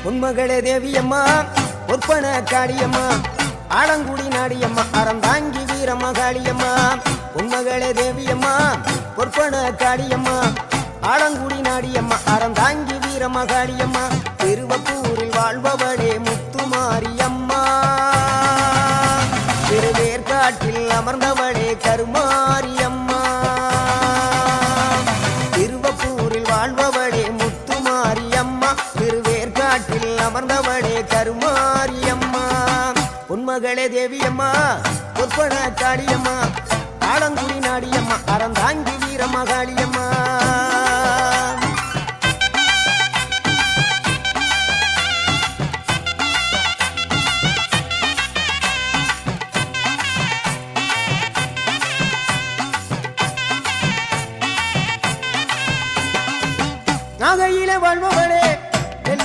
உன்மகளே தேவியம்மா பொற்பன காளியம்மா ஆலங்குடி நாடியம்மா அறந்தாங்கி வீரமகாளியம்மா உன்மகளே தேவியம்மா பொற்பன காளியம்மா ஆலங்குடி நாடியம்மா அறந்தாங்கி வீரமகாளியம்மா திருவப்பூரில் வாழ்பவளே முத்துமாரியம்மா திருவேற்காட்டில் அமர்ந்தவளே கருமாரியம்மா திருவப்பூரில் வாழ்பவளே முத்துமாரியம்மா திருவேற்காட்டில் அமர்ந்தவளே கருமாரியம்மா உன்மகளே தேவியம்மா பொற்பன காளியம்மா ஆலங்குடி நாடியம்மா அறந்தாங்கி வீரமகாளியம்மா